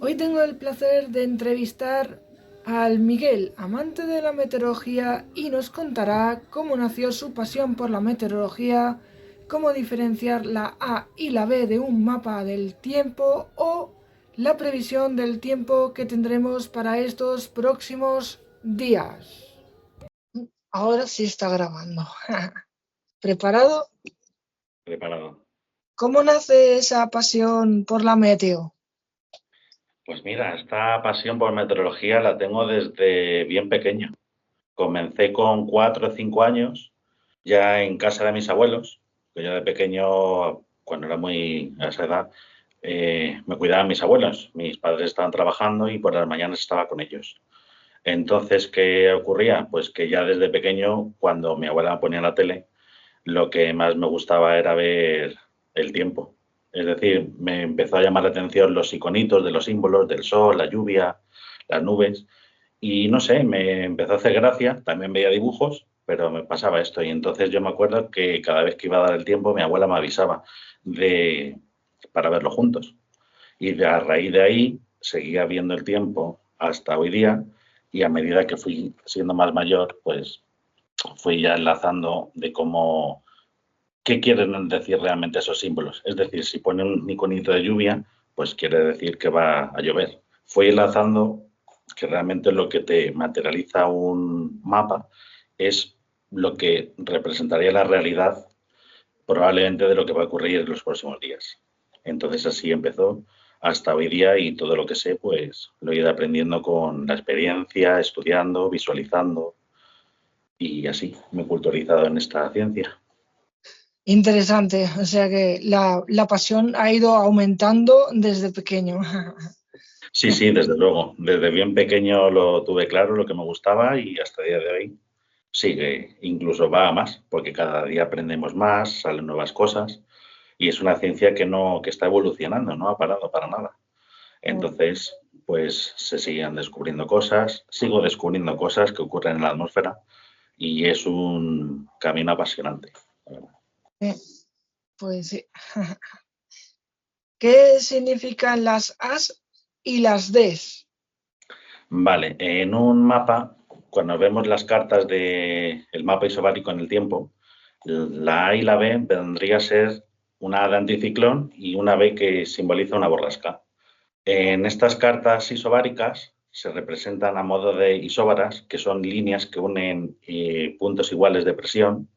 Hoy tengo el placer de entrevistar al Miguel, amante de la meteorología, y nos contará cómo nació su pasión por la meteorología, cómo diferenciar la A y la B de un mapa del tiempo o la previsión del tiempo que tendremos para estos próximos días. Ahora sí está grabando. ¿Preparado? Preparado. ¿Cómo nace esa pasión por la meteo? Pues mira, esta pasión por meteorología la tengo desde bien pequeño. Comencé con 4 o 5 años, ya en casa de mis abuelos, que yo de pequeño, cuando era muy a esa edad, me cuidaban mis abuelos. Mis padres estaban trabajando y por las mañanas estaba con ellos. Entonces, ¿qué ocurría? Pues que ya desde pequeño, cuando mi abuela ponía la tele, lo que más me gustaba era ver el tiempo. Es decir, me empezó a llamar la atención los iconitos de los símbolos del sol, la lluvia, las nubes. Y no sé, me empezó a hacer gracia. También veía dibujos, pero me pasaba esto. Y entonces yo me acuerdo que cada vez que iba a dar el tiempo, mi abuela me avisaba de, para verlo juntos. Y a raíz de ahí seguía viendo el tiempo hasta hoy día. Y a medida que fui siendo más mayor, pues fui ya enlazando de cómo qué quieren decir realmente esos símbolos. Es decir, si pone un iconito de lluvia, pues quiere decir que va a llover. Fui enlazando que realmente lo que te materializa un mapa es lo que representaría la realidad probablemente de lo que va a ocurrir en los próximos días. Entonces así empezó hasta hoy día y todo lo que sé, pues lo he ido aprendiendo con la experiencia, estudiando, visualizando y así me he culturizado en esta ciencia. Interesante, o sea que la pasión ha ido aumentando desde pequeño. Sí, sí, desde luego. Desde bien pequeño lo tuve claro, lo que me gustaba y hasta el día de hoy sigue, incluso va a más, porque cada día aprendemos más, salen nuevas cosas y es una ciencia que no, que está evolucionando, no ha parado para nada. Entonces, pues se siguen descubriendo cosas, sigo descubriendo cosas que ocurren en la atmósfera y es un camino apasionante, la verdad. Pues sí. ¿Qué significan las As y las Ds? Vale, en un mapa, cuando vemos las cartas del mapa isobárico en el tiempo, la A y la B vendría a ser una A de anticiclón y una B que simboliza una borrasca. En estas cartas isobáricas se representan a modo de isóbaras, que son líneas que unen puntos iguales de presión.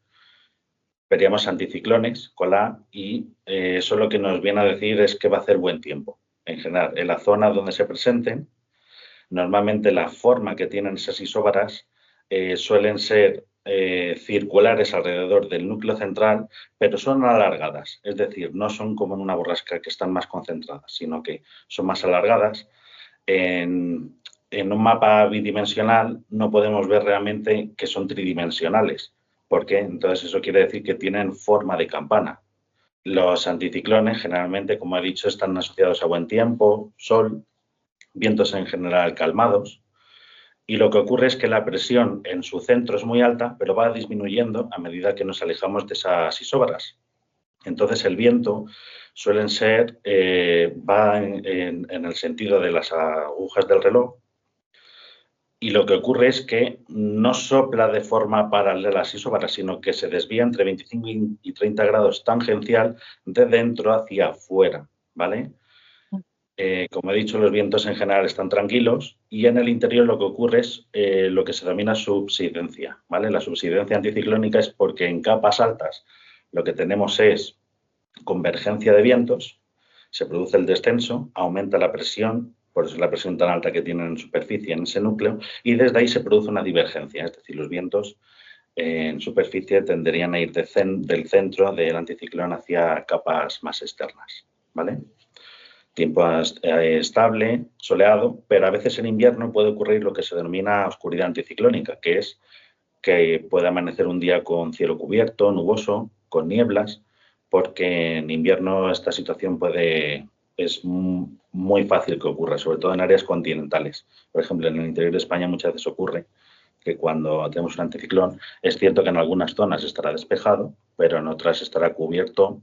Veríamos anticiclones con la A y eso lo que nos viene a decir es que va a hacer buen tiempo. En general, en la zona donde se presenten, normalmente la forma que tienen esas isóbaras suelen ser circulares alrededor del núcleo central, pero son alargadas, es decir, no son como en una borrasca que están más concentradas, sino que son más alargadas. En un mapa bidimensional no podemos ver realmente que son tridimensionales, porque entonces eso quiere decir que tienen forma de campana. Los anticiclones generalmente, como he dicho, están asociados a buen tiempo, sol, vientos en general calmados, y lo que ocurre es que la presión en su centro es muy alta, pero va disminuyendo a medida que nos alejamos de esas isóbaras. Entonces el viento suelen ser, va en el sentido de las agujas del reloj, y lo que ocurre es que no sopla de forma paralela a las isóbaras, sino que se desvía entre 25 y 30 grados tangencial de dentro hacia afuera, ¿vale? Como he dicho, los vientos en general están tranquilos y en el interior lo que ocurre es lo que se denomina subsidencia, ¿vale? La subsidencia anticiclónica es porque en capas altas lo que tenemos es convergencia de vientos, se produce el descenso, aumenta la presión, por eso la presión tan alta que tienen en superficie en ese núcleo, y desde ahí se produce una divergencia, es decir, los vientos en superficie tenderían a ir del centro del anticiclón hacia capas más externas, ¿vale? Tiempo estable, soleado, pero a veces en invierno puede ocurrir lo que se denomina oscuridad anticiclónica, que es que puede amanecer un día con cielo cubierto, nuboso, con nieblas, porque en invierno esta situación es muy fácil que ocurra, sobre todo en áreas continentales. Por ejemplo, en el interior de España muchas veces ocurre que cuando tenemos un anticiclón, es cierto que en algunas zonas estará despejado, pero en otras estará cubierto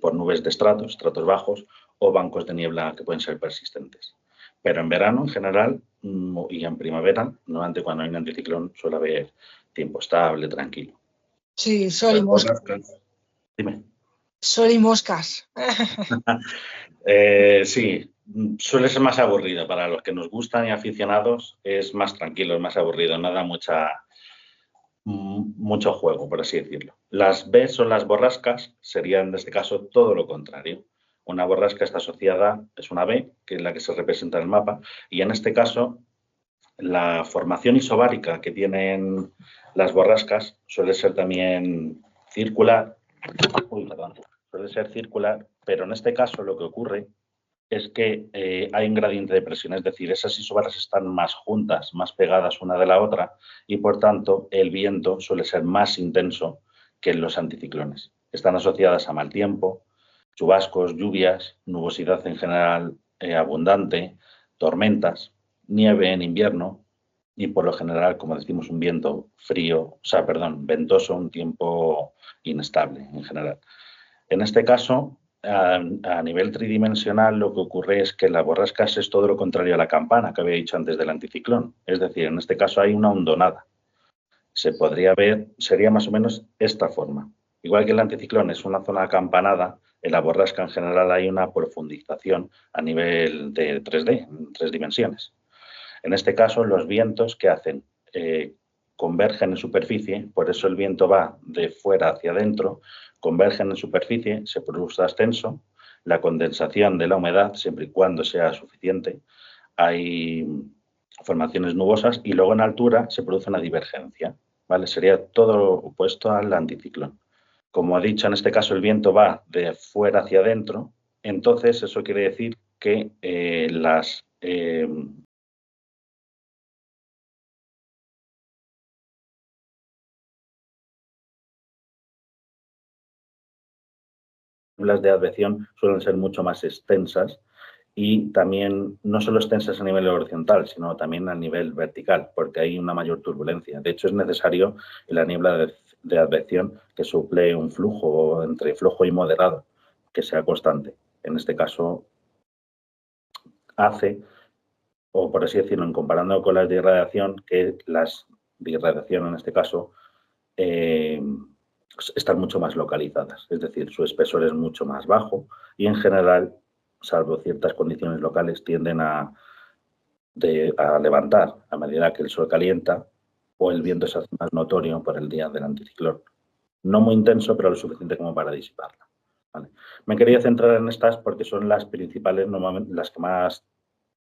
por nubes de estratos bajos o bancos de niebla que pueden ser persistentes. Pero en verano, en general, y en primavera, normalmente cuando hay un anticiclón suele haber tiempo estable, tranquilo. Sí, sol y Las moscas. borrascas, dime. Sol y moscas. Sí, suele ser más aburrido. Para los que nos gustan y aficionados es más tranquilo, es más aburrido, no da mucho juego, por así decirlo. Las B son las borrascas, serían en este caso todo lo contrario. Una borrasca está asociada, es una B, que es la que se representa en el mapa, y en este caso la formación isobárica que tienen las borrascas suele ser también circular. Uy, perdón, suele ser circular, pero en este caso lo que ocurre es que hay un gradiente de presión, es decir, esas isobaras están más juntas, más pegadas una de la otra y por tanto el viento suele ser más intenso que en los anticiclones. Están asociadas a mal tiempo, chubascos, lluvias, nubosidad en general abundante, tormentas, nieve en invierno y por lo general, como decimos, un viento frío, ventoso, un tiempo inestable en general. En este caso, a nivel tridimensional, lo que ocurre es que la borrasca es todo lo contrario a la campana que había dicho antes del anticiclón. Es decir, en este caso hay una hondonada. Se podría ver, sería más o menos esta forma. Igual que el anticiclón es una zona acampanada, en la borrasca en general hay una profundización a nivel de 3D, en 3 dimensiones. En este caso, los vientos, ¿qué hacen? Convergen en superficie, por eso el viento va de fuera hacia adentro, convergen en superficie, se produce ascenso, la condensación de la humedad, siempre y cuando sea suficiente, hay formaciones nubosas y luego en altura se produce una divergencia, ¿vale? Sería todo lo opuesto al anticiclón. Como he dicho, en este caso el viento va de fuera hacia adentro, entonces eso quiere decir que las nieblas de advección suelen ser mucho más extensas y también no solo extensas a nivel horizontal, sino también a nivel vertical, porque hay una mayor turbulencia. De hecho, es necesario en la niebla de advección que suple un flujo entre flojo y moderado, que sea constante. En este caso, hace, o por así decirlo, en comparando con las de irradiación, que las de irradiación en este caso están mucho más localizadas, es decir, su espesor es mucho más bajo y en general, salvo ciertas condiciones locales, tienden a levantar a medida que el sol calienta o el viento se hace más notorio por el día del anticiclón. No muy intenso, pero lo suficiente como para disiparla. ¿Vale? Me quería centrar en estas porque son las principales, normalmente las que más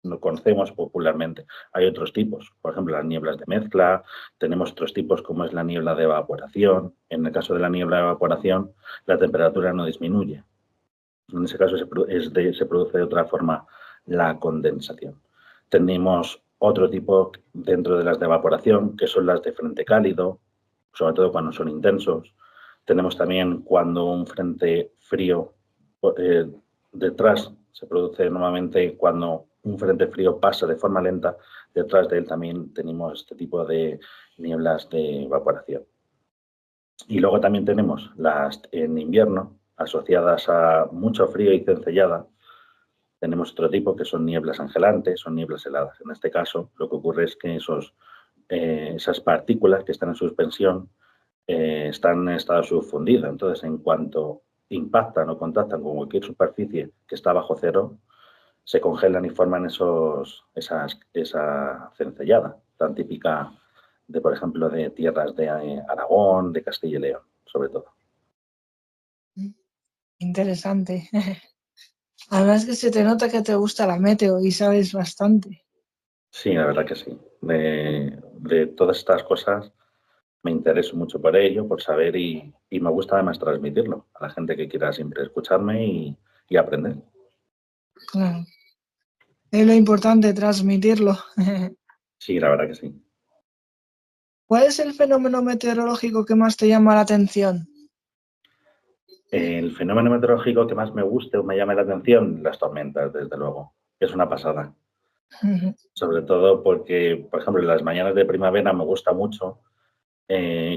no conocemos popularmente. Hay otros tipos, por ejemplo, las nieblas de mezcla, tenemos otros tipos como es la niebla de evaporación. En el caso de la niebla de evaporación, la temperatura no disminuye. En ese caso se produce de otra forma la condensación. Tenemos otro tipo dentro de las de evaporación, que son las de frente cálido, sobre todo cuando son intensos. Tenemos también cuando un frente frío detrás se produce normalmente cuando un frente frío pasa de forma lenta, detrás de él también tenemos este tipo de nieblas de evaporación. Y luego también tenemos las en invierno, asociadas a mucho frío y cencellada. Tenemos otro tipo que son nieblas angelantes, son nieblas heladas. En este caso, lo que ocurre es que esas partículas que están en suspensión están en estado subfundido. Entonces, en cuanto impactan o contactan con cualquier superficie que está bajo cero, se congelan y forman esa cencellada tan típica de, por ejemplo, de tierras de Aragón, de Castilla y León, sobre todo. Interesante. Además que se te nota que te gusta la meteo y sabes bastante. Sí, la verdad que sí. De todas estas cosas me intereso mucho por ello, por saber y me gusta además transmitirlo a la gente que quiera siempre escucharme y aprender. Claro. Es lo importante, transmitirlo. Sí, la verdad que sí. ¿Cuál es el fenómeno meteorológico que más te llama la atención? El fenómeno meteorológico que más me guste o me llame la atención, las tormentas, desde luego. Es una pasada. Sobre todo porque, por ejemplo, en las mañanas de primavera me gusta mucho.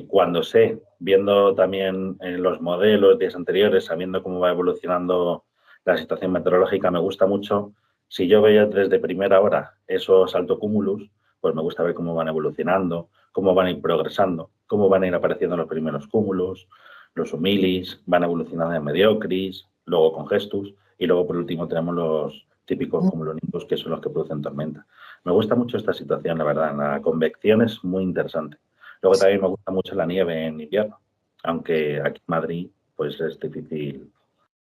Cuando sé, viendo también los modelos días anteriores, sabiendo cómo va evolucionando la situación meteorológica, me gusta mucho Si yo veo desde primera hora esos altocúmulos, pues me gusta ver cómo van evolucionando, cómo van a ir progresando, cómo van a ir apareciendo los primeros cúmulos, los humilis, van evolucionando en mediocris, luego congestus y luego por último tenemos los típicos cumulonimbus que son los que producen tormenta. Me gusta mucho esta situación, la verdad. La convección es muy interesante. Luego también me gusta mucho la nieve en invierno, aunque aquí en Madrid pues es difícil,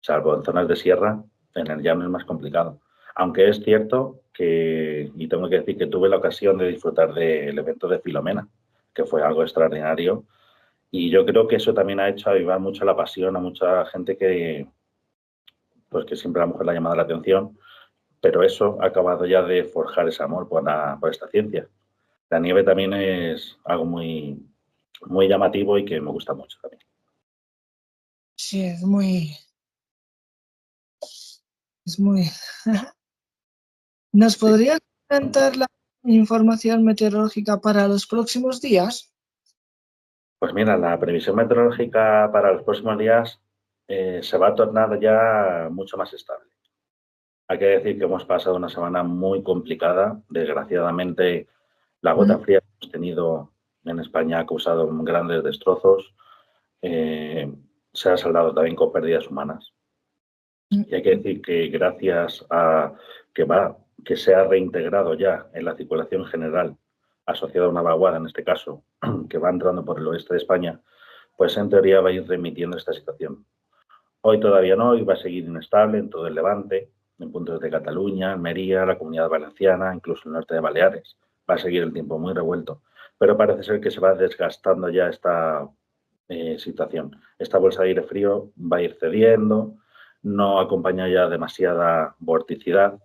salvo en zonas de sierra, en el llano es más complicado. Aunque es cierto que, y tengo que decir que tuve la ocasión de disfrutar del evento de Filomena, que fue algo extraordinario, y yo creo que eso también ha hecho avivar mucho la pasión a mucha gente que, pues que siempre a lo mejor le ha llamado la atención, pero eso ha acabado ya de forjar ese amor por esta ciencia. La nieve también es algo muy llamativo y que me gusta mucho también. Sí, es muy... Es muy... ¿Nos Sí. podrías comentar la información meteorológica para los próximos días? Pues mira, la previsión meteorológica para los próximos días se va a tornar ya mucho más estable. Hay que decir que hemos pasado una semana muy complicada. Desgraciadamente, la gota fría que hemos tenido en España ha causado grandes destrozos. Se ha saldado también con pérdidas humanas. Y hay que decir que gracias a que se ha reintegrado ya en la circulación general, asociada a una vaguada en este caso, que va entrando por el oeste de España, pues en teoría va a ir remitiendo esta situación. Hoy todavía no, hoy va a seguir inestable en todo el Levante, en puntos de Cataluña, Almería, la Comunidad Valenciana, incluso el norte de Baleares. Va a seguir el tiempo muy revuelto, pero parece ser que se va desgastando ya esta situación. Esta bolsa de aire frío va a ir cediendo, no acompaña ya demasiada vorticidad,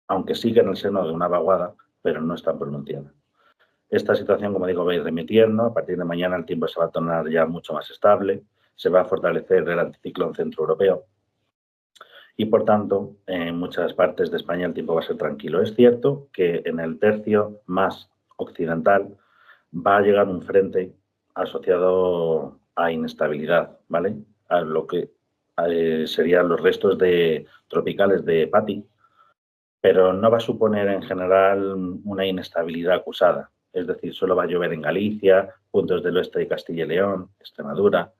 aunque sigue en el seno de una vaguada, pero no es tan pronunciada. Esta situación, como digo, va a ir remitiendo. A partir de mañana el tiempo se va a tornar ya mucho más estable, se va a fortalecer el anticiclón centroeuropeo y, por tanto, en muchas partes de España el tiempo va a ser tranquilo. Es cierto que en el tercio más occidental va a llegar un frente asociado a inestabilidad, ¿vale? A lo que serían los restos tropicales de Patti, pero no va a suponer en general una inestabilidad acusada. Es decir, solo va a llover en Galicia, puntos del oeste de Castilla y León, Extremadura,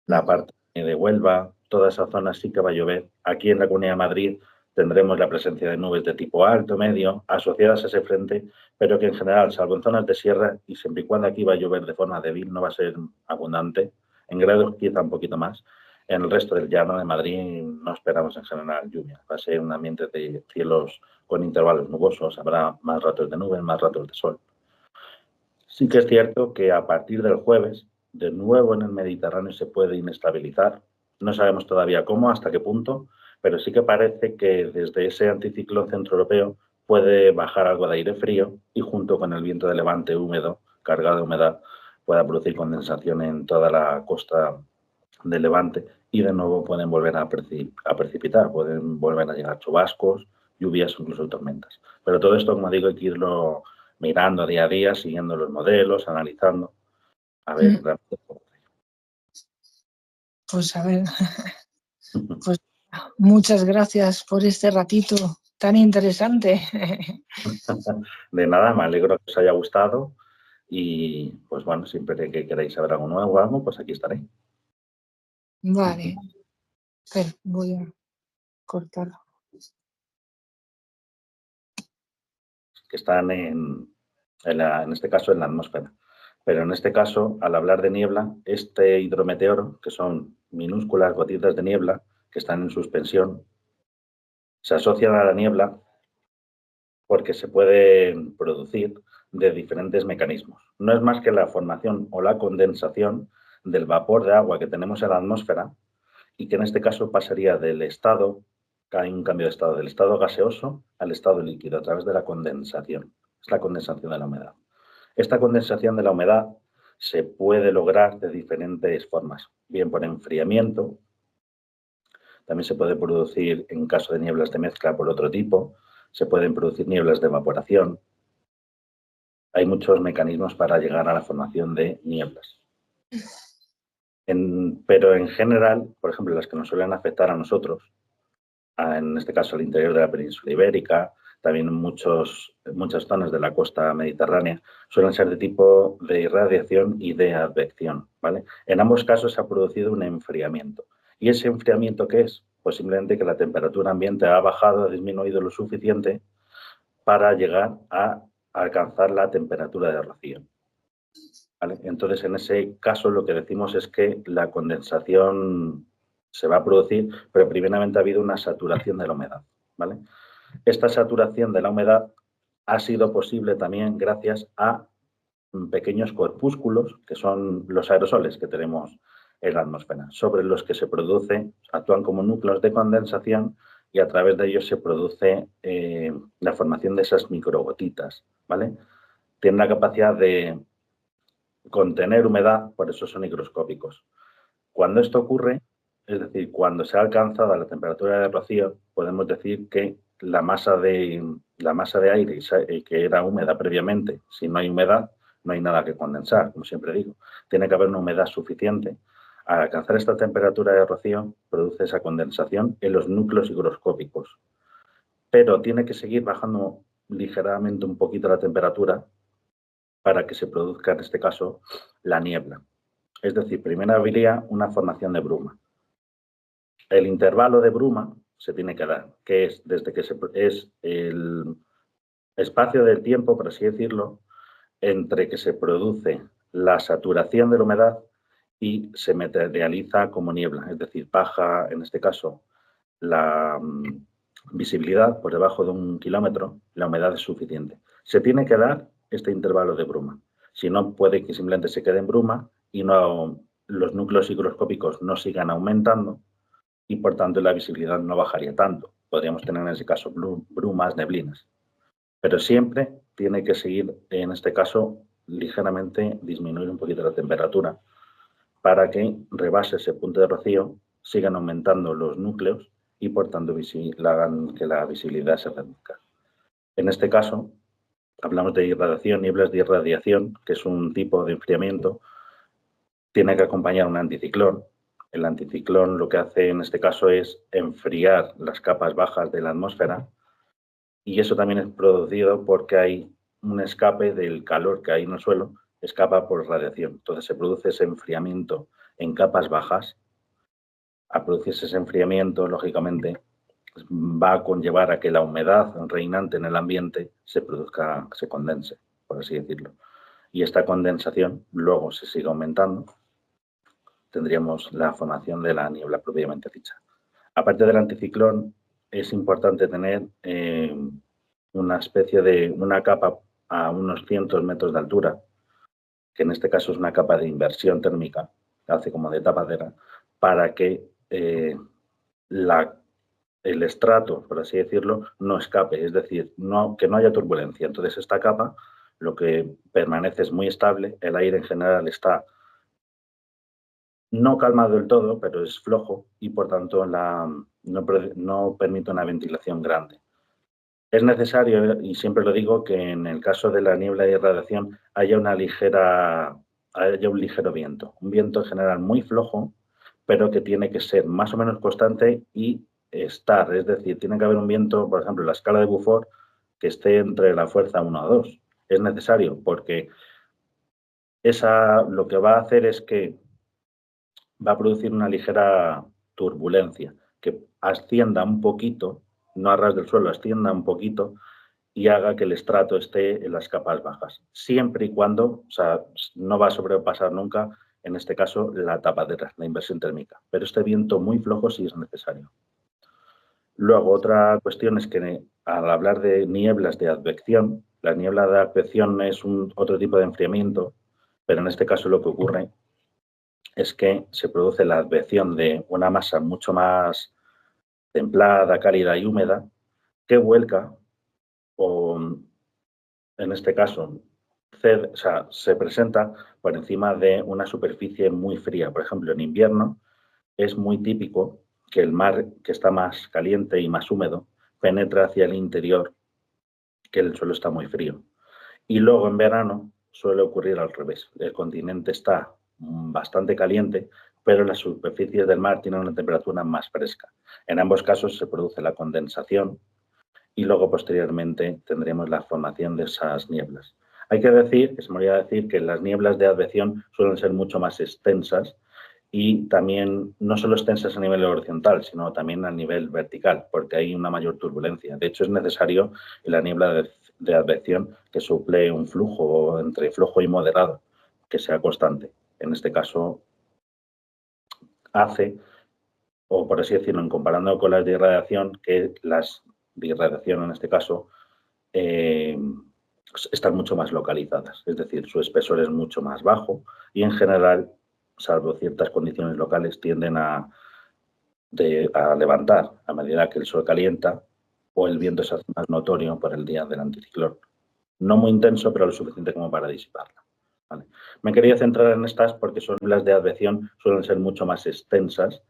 la parte de Huelva, toda esa zona sí que va a llover. Aquí en la Comunidad de Madrid tendremos la presencia de nubes de tipo alto, medio, asociadas a ese frente, pero que en general, salvo en zonas de sierra, y siempre y cuando aquí va a llover de forma débil, no va a ser abundante, en grados quizá un poquito más. En el resto del llano de Madrid no esperamos en general lluvia. Va a ser un ambiente de cielos con intervalos nubosos, habrá más ratos de nubes, más ratos de sol. Sí que es cierto que a partir del jueves, de nuevo en el Mediterráneo se puede inestabilizar. No sabemos todavía cómo, hasta qué punto, pero sí que parece que desde ese anticiclón centroeuropeo puede bajar algo de aire frío y junto con el viento de levante húmedo, cargado de humedad, pueda producir condensación en toda la costa del levante y de nuevo pueden volver a precipitar, pueden volver a llegar chubascos, lluvias o incluso tormentas. Pero todo esto, como digo, hay que irlo mirando día a día, siguiendo los modelos, analizando, a ver realmente cómo. Pues a ver, pues muchas gracias por este ratito tan interesante. De nada, me alegro que os haya gustado y pues bueno, siempre que queráis saber algo nuevo o algo, pues aquí estaré. Vale, pero voy a cortar. Que están en este caso en la atmósfera. Pero en este caso, al hablar de niebla, este hidrometeoro, que son minúsculas gotitas de niebla que están en suspensión, se asocian a la niebla porque se pueden producir de diferentes mecanismos. No es más que la formación o la condensación del vapor de agua que tenemos en la atmósfera y que en este caso pasaría del estado, hay un cambio de estado, del estado gaseoso al estado líquido a través de la condensación. Es la condensación de la humedad. Esta condensación de la humedad se puede lograr de diferentes formas, bien por enfriamiento, también se puede producir en caso de nieblas de mezcla por otro tipo, se pueden producir nieblas de evaporación. Hay muchos mecanismos para llegar a la formación de nieblas. Pero en general, por ejemplo, las que nos suelen afectar a nosotros, en este caso al interior de la península ibérica, también en muchas zonas de la costa mediterránea, suelen ser de tipo de irradiación y de advección, ¿vale? En ambos casos se ha producido un enfriamiento. ¿Y ese enfriamiento qué es? Pues simplemente que la temperatura ambiente ha bajado, ha disminuido lo suficiente para llegar a alcanzar la temperatura de rocío, ¿vale? Entonces, en ese caso, lo que decimos es que la condensación se va a producir, pero primeramente ha habido una saturación de la humedad, ¿vale? Esta saturación de la humedad ha sido posible también gracias a pequeños corpúsculos, que son los aerosoles que tenemos en la atmósfera, sobre los que se produce, actúan como núcleos de condensación y a través de ellos se produce la formación de esas microgotitas, ¿vale? Tienen la capacidad de contener humedad, por eso son higroscópicos. Cuando esto ocurre, es decir, cuando se ha alcanzado la temperatura de rocío, podemos decir que la masa de aire que era húmeda previamente, si no hay humedad, no hay nada que condensar, como siempre digo. Tiene que haber una humedad suficiente. Al alcanzar esta temperatura de rocío, produce esa condensación en los núcleos higroscópicos. Pero tiene que seguir bajando ligeramente un poquito la temperatura para que se produzca, en este caso, la niebla. Es decir, primero habría una formación de bruma. El intervalo de bruma se tiene que dar, que es desde que es el espacio del tiempo, por así decirlo, entre que se produce la saturación de la humedad y se materializa como niebla, es decir, baja, en este caso, la visibilidad por debajo de 1 kilómetro, la humedad es suficiente. Se tiene que dar este intervalo de bruma. Si no, puede que simplemente se quede en bruma y no, los núcleos higroscópicos no sigan aumentando y, por tanto, la visibilidad no bajaría tanto. Podríamos tener en ese caso brumas, neblinas. Pero siempre tiene que seguir, en este caso, ligeramente disminuir un poquito la temperatura para que rebase ese punto de rocío, sigan aumentando los núcleos y, por tanto, hagan que la visibilidad se reduzca. En este caso, hablamos de irradiación, nieblas de irradiación, que es un tipo de enfriamiento. Tiene que acompañar un anticiclón. El anticiclón lo que hace en este caso es enfriar las capas bajas de la atmósfera y eso también es producido porque hay un escape del calor que hay en el suelo, escapa por radiación. Entonces se produce ese enfriamiento en capas bajas. Al producirse ese enfriamiento, lógicamente, va a conllevar a que la humedad reinante en el ambiente se produzca, se condense, por así decirlo. Y esta condensación luego se sigue aumentando, tendríamos la formación de la niebla propiamente dicha. Aparte del anticiclón, es importante tener una especie de una capa a unos cientos metros de altura, que en este caso es una capa de inversión térmica, que hace como de tapadera, para que el estrato, por así decirlo, no escape, es decir, que no haya turbulencia. Entonces, esta capa lo que permanece es muy estable, el aire en general está no calmado del todo, pero es flojo y, por tanto, no permite una ventilación grande. Es necesario, y siempre lo digo, que en el caso de la niebla de irradiación haya un ligero viento. Un viento en general muy flojo, pero que tiene que ser más o menos constante y estar. Es decir, tiene que haber un viento, por ejemplo, la escala de Beaufort, que esté entre la fuerza 1 a 2. Es necesario porque lo que va a hacer es que va a producir una ligera turbulencia, que ascienda un poquito, no a ras del suelo, ascienda un poquito y haga que el estrato esté en las capas bajas, siempre y cuando, o sea, no va a sobrepasar nunca, en este caso, la tapadera, la inversión térmica. Pero este viento muy flojo sí es necesario. Luego, otra cuestión es que al hablar de nieblas de advección, la niebla de advección es otro tipo de enfriamiento, pero en este caso lo que ocurre es que se produce la advección de una masa mucho más templada, cálida y húmeda que vuelca o, en este caso, se presenta por encima de una superficie muy fría. Por ejemplo, en invierno es muy típico que el mar, que está más caliente y más húmedo, penetra hacia el interior, que el suelo está muy frío. Y luego en verano suele ocurrir al revés. El continente está bastante caliente, pero las superficies del mar tienen una temperatura más fresca. En ambos casos se produce la condensación y luego posteriormente tendremos la formación de esas nieblas. Hay que decir, que se me olvidó decir, que las nieblas de advección suelen ser mucho más extensas y también no solo extensas a nivel horizontal, sino también a nivel vertical, porque hay una mayor turbulencia. De hecho, es necesario en la niebla de advección que suple un flujo entre flojo y moderado, que sea constante. En este caso, hace, o por así decirlo, en comparando con las de irradiación, que las de irradiación en este caso están mucho más localizadas, es decir, su espesor es mucho más bajo y en general, salvo ciertas condiciones locales, tienden a levantar a medida que el sol calienta o el viento se hace más notorio por el día del anticiclón. No muy intenso, pero lo suficiente como para disiparla. ¿Vale? Me quería centrar en estas porque son las de advección, suelen ser mucho más extensas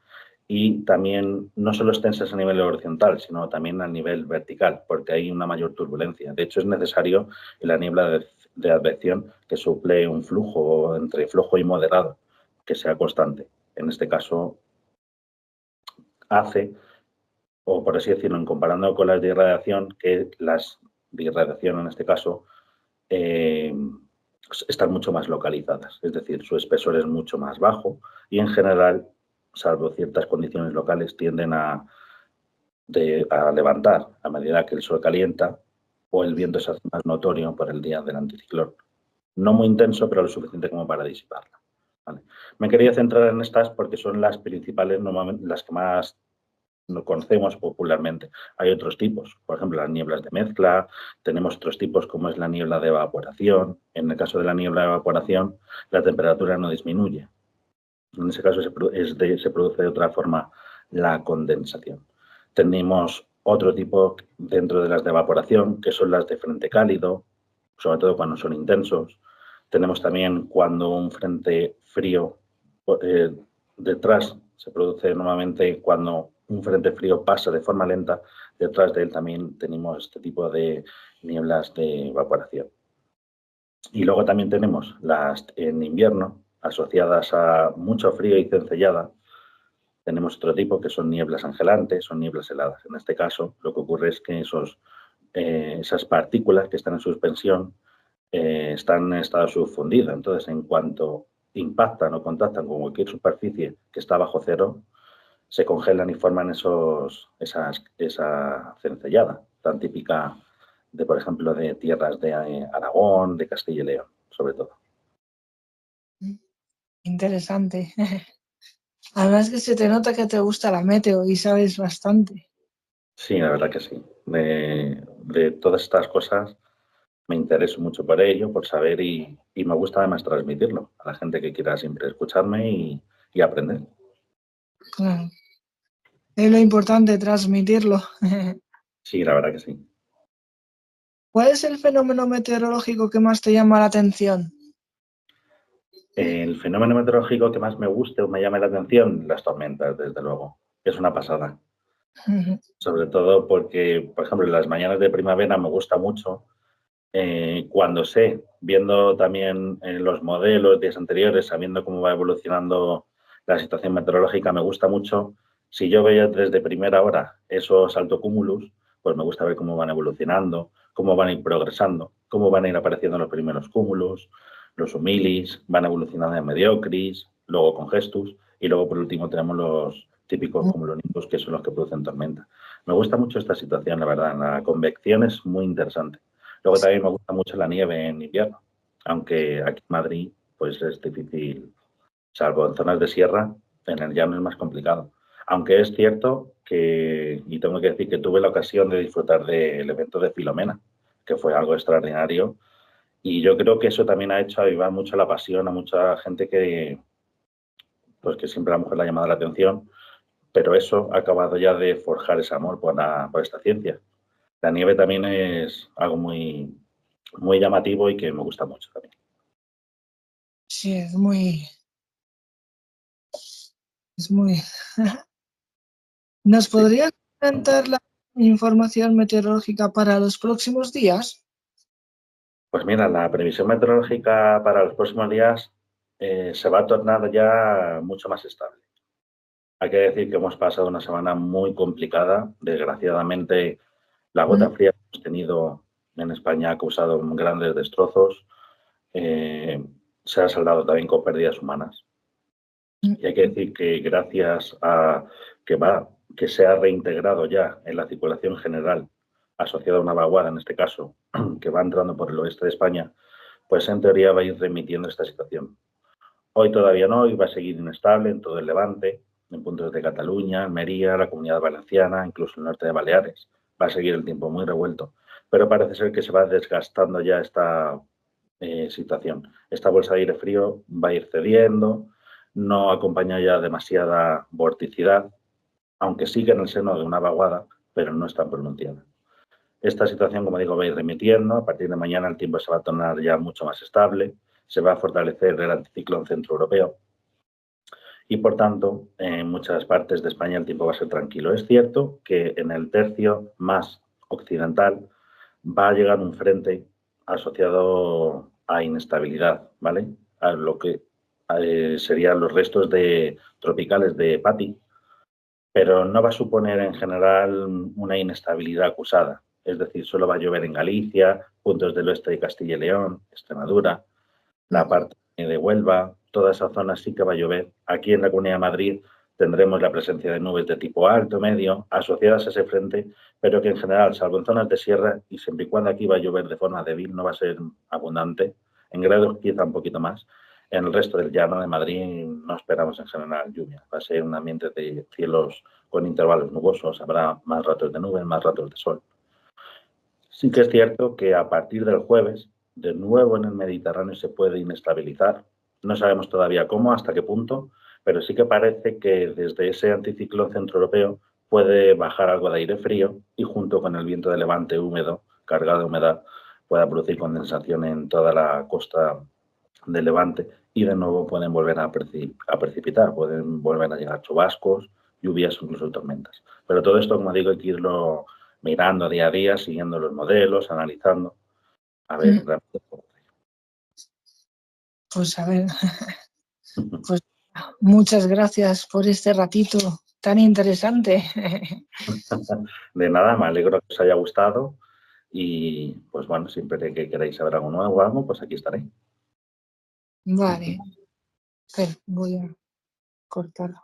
y también no solo extensas a nivel horizontal, sino también a nivel vertical, porque hay una mayor turbulencia. De hecho, es necesario en la niebla de advección que suple un flujo entre flojo y moderado, que sea constante. En este caso, hace, o por así decirlo, en comparando con las de irradiación, que las de irradiación en este caso están mucho más localizadas, es decir, su espesor es mucho más bajo y en general, salvo ciertas condiciones locales, tienden a levantar a medida que el sol calienta o el viento se hace más notorio por el día del anticiclón. No muy intenso, pero lo suficiente como para disiparla. ¿Vale? Me quería centrar en estas porque son las principales, normalmente las que más no conocemos popularmente. Hay otros tipos, por ejemplo, las nieblas de mezcla, tenemos otros tipos como es la niebla de evaporación. En el caso de la niebla de evaporación, la temperatura no disminuye. En ese caso se produce de otra forma la condensación. Tenemos otro tipo dentro de las de evaporación, que son las de frente cálido, sobre todo cuando son intensos. Tenemos también cuando un frente frío detrás se produce normalmente cuando un frente frío pasa de forma lenta, detrás de él también tenemos este tipo de nieblas de evaporación. Y luego también tenemos las en invierno, asociadas a mucho frío y cencellada. Tenemos otro tipo que son nieblas angelantes, son nieblas heladas. En este caso, lo que ocurre es que esas partículas que están en suspensión están en estado subfundido. Entonces, en cuanto impactan o contactan con cualquier superficie que está bajo cero, se congelan y forman esa cencellada tan típica de, por ejemplo, de tierras de Aragón, de Castilla y León, sobre todo. Interesante. Además que se te nota que te gusta la meteo y sabes bastante. Sí, la verdad que sí. De todas estas cosas me intereso mucho por ello, por saber y me gusta además transmitirlo a la gente que quiera siempre escucharme y aprender. Claro. Es lo importante, transmitirlo. Sí, la verdad que sí. ¿Cuál es el fenómeno meteorológico que más te llama la atención? El fenómeno meteorológico que más me guste o me llame la atención, las tormentas, desde luego. Es una pasada. Sobre todo porque, por ejemplo, en las mañanas de primavera me gusta mucho. Cuando sé, viendo también los modelos días anteriores, sabiendo cómo va evolucionando la situación meteorológica, me gusta mucho. Si yo veo desde primera hora esos altocúmulos, pues me gusta ver cómo van evolucionando, cómo van a ir progresando, cómo van a ir apareciendo los primeros cúmulos, los humilis, van evolucionando en mediocris, luego congestus y luego por último tenemos los típicos cumulonimbus que son los que producen tormenta. Me gusta mucho esta situación, la verdad. La convección es muy interesante. Luego también me gusta mucho la nieve en invierno, aunque aquí en Madrid pues es difícil, salvo en zonas de sierra, en el llano es más complicado. Aunque es cierto que, y tengo que decir que tuve la ocasión de disfrutar del evento de Filomena, que fue algo extraordinario, y yo creo que eso también ha hecho avivar mucho la pasión a mucha gente pues que siempre a la mujer le ha llamado la atención, pero eso ha acabado ya de forjar ese amor por esta ciencia. La nieve también es algo muy, muy llamativo y que me gusta mucho también. Sí, es muy... Es muy... ¿Nos Sí. podrías comentar la información meteorológica para los próximos días? Pues mira, la previsión meteorológica para los próximos días se va a tornar ya mucho más estable. Hay que decir que hemos pasado una semana muy complicada. Desgraciadamente, la gota Mm, fría que hemos tenido en España ha causado grandes destrozos. Se ha saldado también con pérdidas humanas. mm, Y hay que decir que gracias a que se ha reintegrado ya en la circulación general, asociada a una vaguada en este caso, que va entrando por el oeste de España, pues en teoría va a ir remitiendo esta situación. Hoy todavía no, y va a seguir inestable en todo el Levante, en puntos de Cataluña, Almería, la Comunidad Valenciana, incluso el norte de Baleares. Va a seguir el tiempo muy revuelto, pero parece ser que se va desgastando ya esta situación. Esta bolsa de aire frío va a ir cediendo, no acompaña ya demasiada vorticidad, aunque sigue en el seno de una vaguada, pero no es tan pronunciada. Esta situación, como digo, va a ir remitiendo. A partir de mañana el tiempo se va a tornar ya mucho más estable, se va a fortalecer el anticiclón centroeuropeo y, por tanto, en muchas partes de España el tiempo va a ser tranquilo. Es cierto que en el tercio más occidental va a llegar un frente asociado a inestabilidad, ¿vale? A lo que serían los restos tropicales de Patti, pero no va a suponer en general una inestabilidad acusada. Es decir, solo va a llover en Galicia, puntos del oeste de Castilla y León, Extremadura, la mm, parte de Huelva, toda esa zona sí que va a llover. Aquí en la Comunidad de Madrid tendremos la presencia de nubes de tipo alto, medio, asociadas a ese frente, pero que en general, salvo en zonas de sierra, y siempre y cuando aquí va a llover de forma débil, no va a ser abundante, en grados quizá un poquito más. En el resto del llano de Madrid no esperamos en general lluvia. Va a ser un ambiente de cielos con intervalos nubosos, habrá más ratos de nubes, más ratos de sol. Sí que es cierto que a partir del jueves, de nuevo en el Mediterráneo se puede inestabilizar. No sabemos todavía cómo, hasta qué punto, pero sí que parece que desde ese anticiclón centroeuropeo puede bajar algo de aire frío y, junto con el viento de levante húmedo, cargado de humedad, pueda producir condensación en toda la costa del levante y de nuevo pueden volver a precipitar, pueden volver a llegar chubascos, lluvias o incluso tormentas. Pero todo esto, como digo, hay que irlo mirando día a día, siguiendo los modelos, analizando, a ver mm. realmente. Pues a ver, pues muchas gracias por este ratito tan interesante. De nada, me alegro que os haya gustado y pues bueno, siempre que queráis saber algo nuevo o algo, pues aquí estaré. Vale, espera, voy a cortar.